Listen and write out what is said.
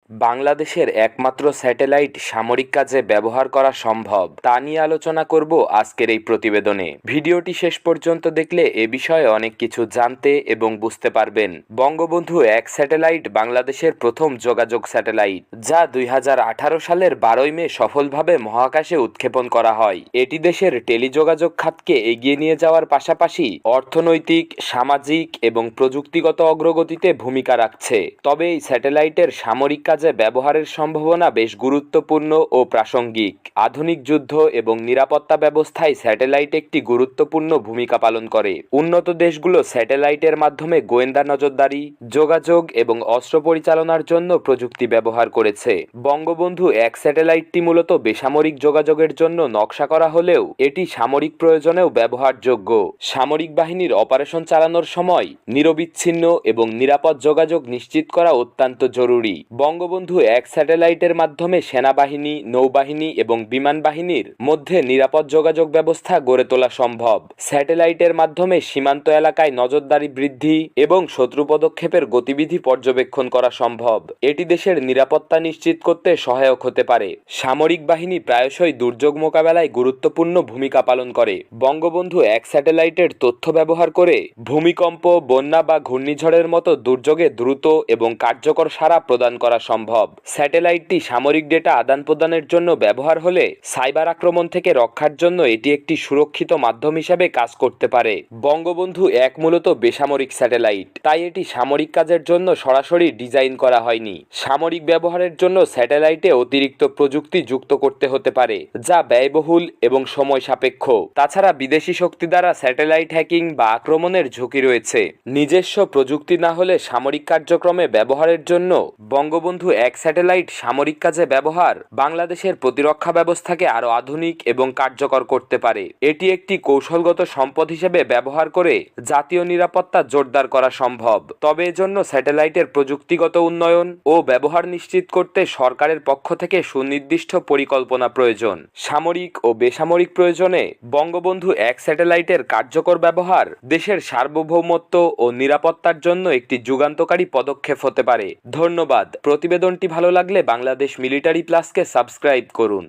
বাংলাদেশের একমাত্র স্যাটেলাইট সামরিক কাজে ব্যবহার করা সম্ভব তা নিয়ে আলোচনা করব আজকের এই প্রতিবেদনে। ভিডিওটি শেষ পর্যন্ত দেখলে এ বিষয়ে অনেক কিছু জানতে এবং বুঝতে পারবেন। বঙ্গবন্ধু 1 স্যাটেলাইট বাংলাদেশের প্রথম যোগাযোগ স্যাটেলাইট, যা 2018 সালের 12 মে সফলভাবে মহাকাশে উৎক্ষেপণ করা হয়। এটি দেশের টেলিযোগাযোগ খাতকে এগিয়ে নিয়ে যাওয়ার পাশাপাশি অর্থনৈতিক, সামাজিক এবং প্রযুক্তিগত অগ্রগতিতে ভূমিকা রাখছে। তবে এই স্যাটেলাইটের সামরিক কাজে ব্যবহারের সম্ভাবনা বেশ গুরুত্বপূর্ণ ও প্রাসঙ্গিক। আধুনিক যুদ্ধ এবং নিরাপত্তা ব্যবস্থায় স্যাটেলাইট একটি গুরুত্বপূর্ণ ভূমিকা পালন করে। উন্নত দেশগুলো স্যাটেলাইটের মাধ্যমে গোয়েন্দা নজরদারি, যোগাযোগ এবং অস্ত্র পরিচালনার জন্য প্রযুক্তি ব্যবহার করেছে। বঙ্গবন্ধু 1 স্যাটেলাইটটি মূলত বেসামরিক যোগাযোগের জন্য নকশা করা হলেও এটি সামরিক প্রয়োজনেও ব্যবহারযোগ্য। সামরিক বাহিনীর অপারেশন চালানোর সময় নিরবিচ্ছিন্ন এবং নিরাপদ যোগাযোগ নিশ্চিত করা অত্যন্ত জরুরি। বঙ্গবন্ধু 1 স্যাটেলাইটের মাধ্যমে সেনাবাহিনী, নৌবাহিনী এবং বিমান বাহিনীর মধ্যে নিরাপদ যোগাযোগ ব্যবস্থা গড়ে তোলা সম্ভব। স্যাটেলাইটের মাধ্যমে সীমান্ত এলাকায় নজরদারি বৃদ্ধি এবং শত্রু পদক্ষেপের গতিবিধি পর্যবেক্ষণ করা সম্ভব। এটি দেশের নিরাপত্তা নিশ্চিত করতে সহায়ক হতে পারে। সামরিক বাহিনী প্রায়শই দুর্যোগ মোকাবেলায় গুরুত্বপূর্ণ ভূমিকা পালন করে। বঙ্গবন্ধু 1 স্যাটেলাইটের তথ্য ব্যবহার করে ভূমিকম্প, বন্যা বা ঘূর্ণিঝড়ের মতো দুর্যোগে দ্রুত এবং কার্যকর সাড়া প্রদান করা সম্ভব। স্যাটেলাইটটি সামরিক ডেটা আদান প্রদানের জন্য ব্যবহার হলে সাইবার আক্রমণ থেকে রক্ষার জন্য এটি একটি সুরক্ষিত মাধ্যম হিসেবে কাজ করতে পারে। বঙ্গবন্ধু 1 মূলত বেসামরিক স্যাটেলাইট, তাই এটি সামরিক কাজের জন্য সরাসরি ডিজাইন করা হয়নি। সামরিক ব্যবহারের জন্য স্যাটেলাইটে অতিরিক্ত প্রযুক্তি যুক্ত করতে হতে পারে, যা ব্যয়বহুল এবং সময় সাপেক্ষ। তাছাড়া বিদেশি শক্তি দ্বারা স্যাটেলাইট হ্যাকিং বা আক্রমণের ঝুঁকি রয়েছে। নিজস্ব প্রযুক্তি না হলে সামরিক কার্যক্রমে ব্যবহারের জন্য বঙ্গবন্ধু 1 স্যাটেলাইট সামরিক কাজে ব্যবহার বাংলাদেশের প্রতিরক্ষা ব্যবস্থাকে আরও আধুনিক এবং কার্যকর করতে পারে। এটি একটি কৌশলগত সম্পদ হিসেবে ব্যবহার করে জাতীয় নিরাপত্তা জোরদার করা সম্ভব। তবে এজন্য স্যাটেলাইটের প্রযুক্তিগত উন্নয়ন ও ব্যবহার নিশ্চিত করতে সরকারের পক্ষ থেকে সুনির্দিষ্ট পরিকল্পনা প্রয়োজন। সামরিক ও বেসামরিক প্রয়োজনে বঙ্গবন্ধু 1 স্যাটেলাইটের কার্যকর ব্যবহার দেশের সার্বভৌমত্ব ও নিরাপত্তার জন্য একটি যুগান্তকারী পদক্ষেপ হতে পারে। ধন্যবাদ। প্রতিবেদনটি ভালো লাগলে বাংলাদেশ মিলিটারি প্লাসকে সাবস্ক্রাইব করুন।